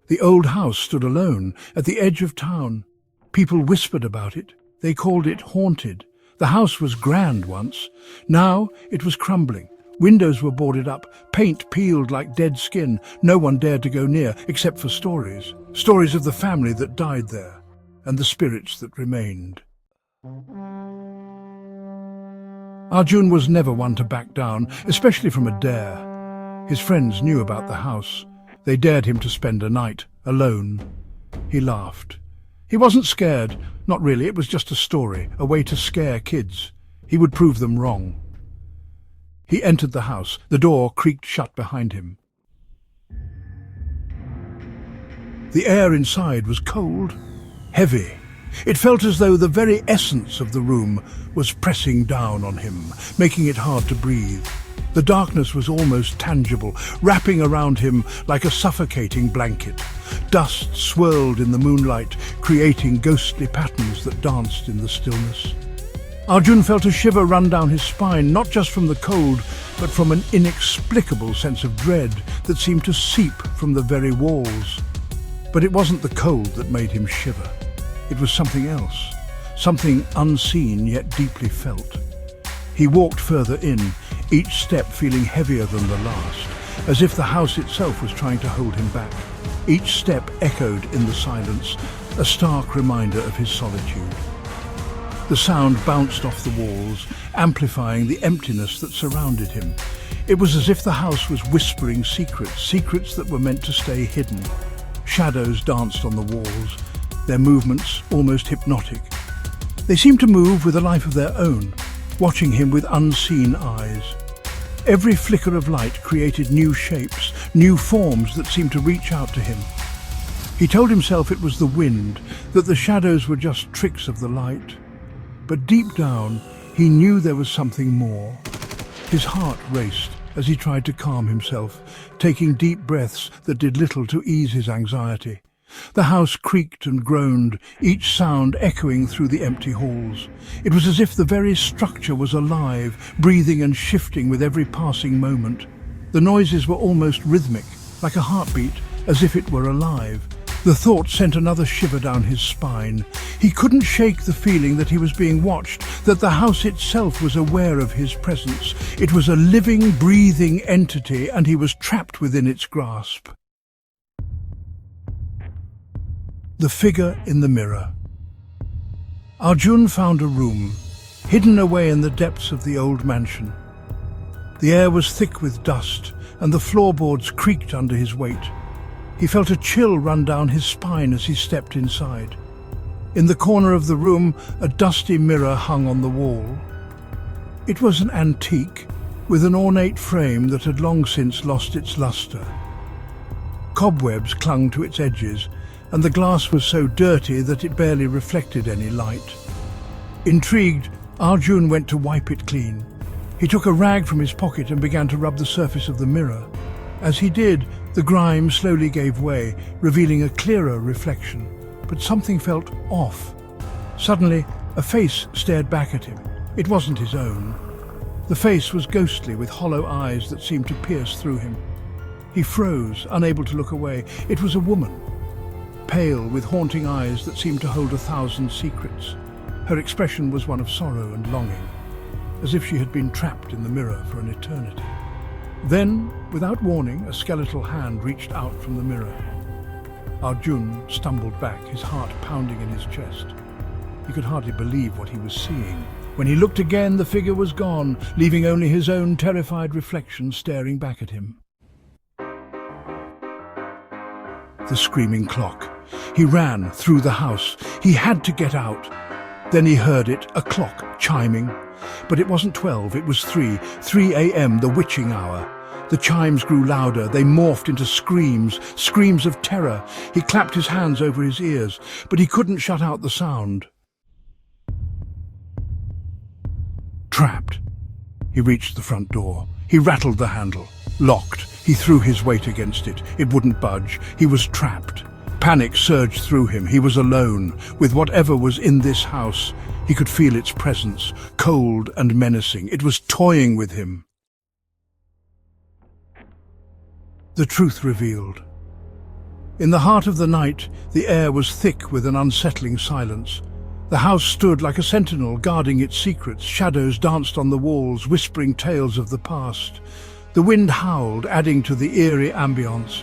The old house stood alone, at the edge of town. People whispered about it. They called it haunted. The house was grand once. Now it was crumbling. Windows were boarded up, paint peeled like dead skin. No one dared to go near, except for stories. Stories of the family that died there, and the spirits that remained. Arjun was never one to back down, especially from a dare. His friends knew about the house. They dared him to spend a night, alone. He laughed. He wasn't scared. Not really, it was just a story, a way to scare kids. He would prove them wrong. He entered the house. The door creaked shut behind him. The air inside was cold, heavy. It felt as though the very essence of the room was pressing down on him, making it hard to breathe. The darkness was almost tangible, wrapping around him like a suffocating blanket. Dust swirled in the moonlight, creating ghostly patterns that danced in the stillness. Arjun felt a shiver run down his spine, not just from the cold, but from an inexplicable sense of dread that seemed to seep from the very walls. But it wasn't the cold that made him shiver. It was something else, something unseen yet deeply felt. He walked further in, each step feeling heavier than the last, as if the house itself was trying to hold him back. Each step echoed in the silence, a stark reminder of his solitude. The sound bounced off the walls, amplifying the emptiness that surrounded him. It was as if the house was whispering secrets, secrets that were meant to stay hidden. Shadows danced on the walls, their movements almost hypnotic. They seemed to move with a life of their own, watching him with unseen eyes. Every flicker of light created new shapes, new forms that seemed to reach out to him. He told himself it was the wind, that the shadows were just tricks of the light. But deep down, he knew there was something more. His heart raced as he tried to calm himself, taking deep breaths that did little to ease his anxiety. The house creaked and groaned, each sound echoing through the empty halls. It was as if the very structure was alive, breathing and shifting with every passing moment. The noises were almost rhythmic, like a heartbeat, as if it were alive. The thought sent another shiver down his spine. He couldn't shake the feeling that he was being watched, that the house itself was aware of his presence. It was a living, breathing entity, and he was trapped within its grasp. The figure in the mirror. Arjun found a room, hidden away in the depths of the old mansion. The air was thick with dust, and the floorboards creaked under his weight. He felt a chill run down his spine as he stepped inside. In the corner of the room, a dusty mirror hung on the wall. It was an antique, with an ornate frame that had long since lost its luster. Cobwebs clung to its edges, and the glass was so dirty that it barely reflected any light. Intrigued, Arjun went to wipe it clean. He took a rag from his pocket and began to rub the surface of the mirror. As he did, the grime slowly gave way, revealing a clearer reflection. But something felt off. Suddenly, a face stared back at him. It wasn't his own. The face was ghostly, with hollow eyes that seemed to pierce through him. He froze, unable to look away. It was a woman, pale, with haunting eyes that seemed to hold 1,000 secrets. Her expression was one of sorrow and longing, as if she had been trapped in the mirror for an eternity. Then, without warning, a skeletal hand reached out from the mirror. Arjun stumbled back, his heart pounding in his chest. He could hardly believe what he was seeing. When he looked again, the figure was gone, leaving only his own terrified reflection staring back at him. The screaming clock. He ran through the house. He had to get out. Then he heard it, a clock chiming. But it wasn't 12, it was 3 a.m., the witching hour. The chimes grew louder, they morphed into screams, screams of terror. He clapped his hands over his ears, but he couldn't shut out the sound. Trapped. He reached the front door. He rattled the handle. Locked. He threw his weight against it. It wouldn't budge. He was trapped. Panic surged through him. He was alone, with whatever was in this house. He could feel its presence, cold and menacing. It was toying with him. The truth revealed. In the heart of the night, the air was thick with an unsettling silence. The house stood like a sentinel guarding its secrets. Shadows danced on the walls, whispering tales of the past. The wind howled, adding to the eerie ambience.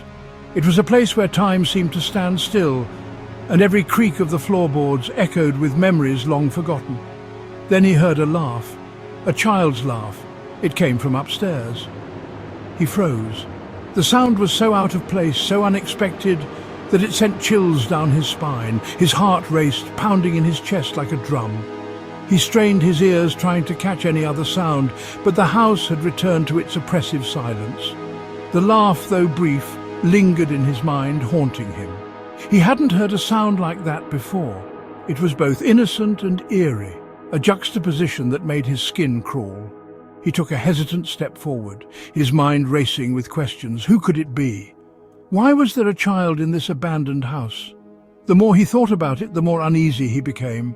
It was a place where time seemed to stand still, and every creak of the floorboards echoed with memories long forgotten. Then he heard a laugh, a child's laugh. It came from upstairs. He froze. The sound was so out of place, so unexpected, that it sent chills down his spine. His heart raced, pounding in his chest like a drum. He strained his ears, trying to catch any other sound, but the house had returned to its oppressive silence. The laugh, though brief, lingered in his mind, haunting him. He hadn't heard a sound like that before. It was both innocent and eerie, a juxtaposition that made his skin crawl. He took a hesitant step forward, his mind racing with questions. Who could it be? Why was there a child in this abandoned house? The more he thought about it, the more uneasy he became.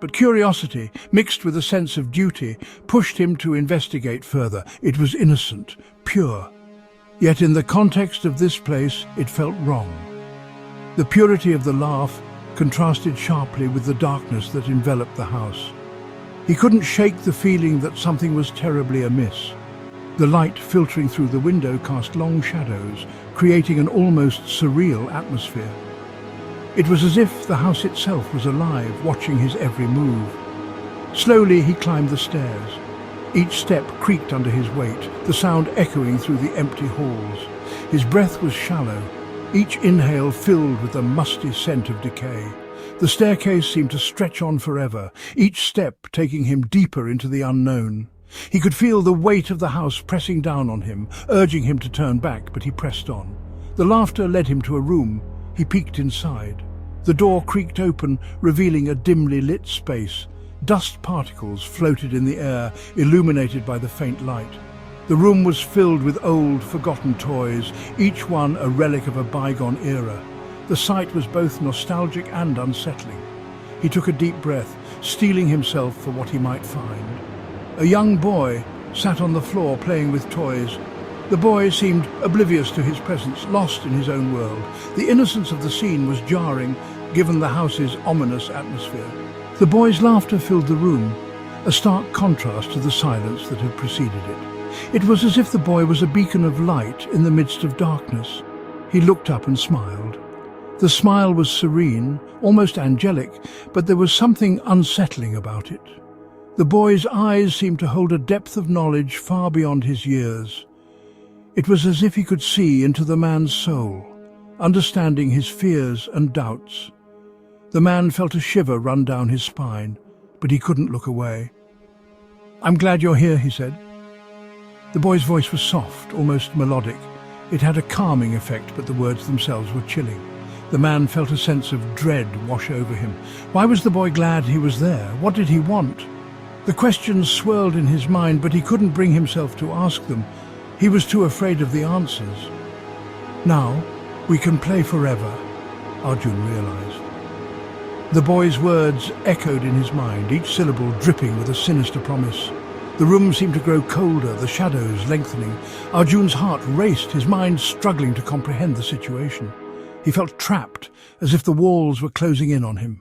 But curiosity, mixed with a sense of duty, pushed him to investigate further. It was innocent, pure. Yet in the context of this place, it felt wrong. The purity of the laugh contrasted sharply with the darkness that enveloped the house. He couldn't shake the feeling that something was terribly amiss. The light filtering through the window cast long shadows, creating an almost surreal atmosphere. It was as if the house itself was alive, watching his every move. Slowly he climbed the stairs. Each step creaked under his weight, the sound echoing through the empty halls. His breath was shallow, each inhale filled with the musty scent of decay. The staircase seemed to stretch on forever, each step taking him deeper into the unknown. He could feel the weight of the house pressing down on him, urging him to turn back, but he pressed on. The laughter led him to a room. He peeked inside. The door creaked open, revealing a dimly lit space. Dust particles floated in the air, illuminated by the faint light. The room was filled with old, forgotten toys, each one a relic of a bygone era. The sight was both nostalgic and unsettling. He took a deep breath, steeling himself for what he might find. A young boy sat on the floor playing with toys. The boy seemed oblivious to his presence, lost in his own world. The innocence of the scene was jarring, given the house's ominous atmosphere. The boy's laughter filled the room, a stark contrast to the silence that had preceded it. It was as if the boy was a beacon of light in the midst of darkness. He looked up and smiled. The smile was serene, almost angelic, but there was something unsettling about it. The boy's eyes seemed to hold a depth of knowledge far beyond his years. It was as if he could see into the man's soul, understanding his fears and doubts. The man felt a shiver run down his spine, but he couldn't look away. "I'm glad you're here," he said. The boy's voice was soft, almost melodic. It had a calming effect, but the words themselves were chilling. The man felt a sense of dread wash over him. Why was the boy glad he was there? What did he want? The questions swirled in his mind, but he couldn't bring himself to ask them. He was too afraid of the answers. "Now, we can play forever," Arjun realized. The boy's words echoed in his mind, each syllable dripping with a sinister promise. The room seemed to grow colder, the shadows lengthening. Arjun's heart raced, his mind struggling to comprehend the situation. He felt trapped, as if the walls were closing in on him.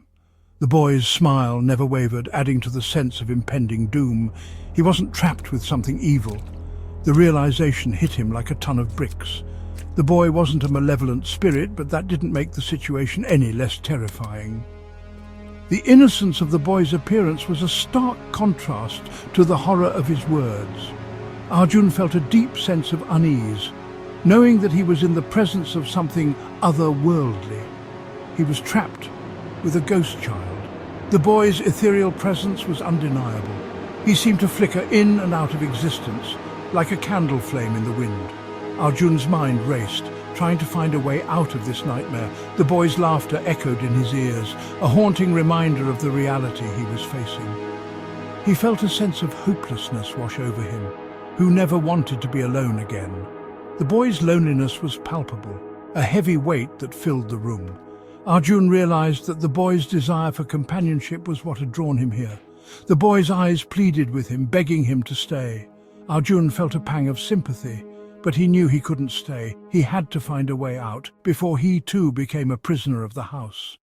The boy's smile never wavered, adding to the sense of impending doom. He wasn't trapped with something evil. The realization hit him like a ton of bricks. The boy wasn't a malevolent spirit, but that didn't make the situation any less terrifying. The innocence of the boy's appearance was a stark contrast to the horror of his words. Arjun felt a deep sense of unease, knowing that he was in the presence of something otherworldly. He was trapped with a ghost child. The boy's ethereal presence was undeniable. He seemed to flicker in and out of existence, like a candle flame in the wind. Arjun's mind raced, trying to find a way out of this nightmare. The boy's laughter echoed in his ears, a haunting reminder of the reality he was facing. He felt a sense of hopelessness wash over him, who never wanted to be alone again. The boy's loneliness was palpable, a heavy weight that filled the room. Arjun realized that the boy's desire for companionship was what had drawn him here. The boy's eyes pleaded with him, begging him to stay. Arjun felt a pang of sympathy, But he knew he couldn't stay. He had to find a way out before he too became a prisoner of the house.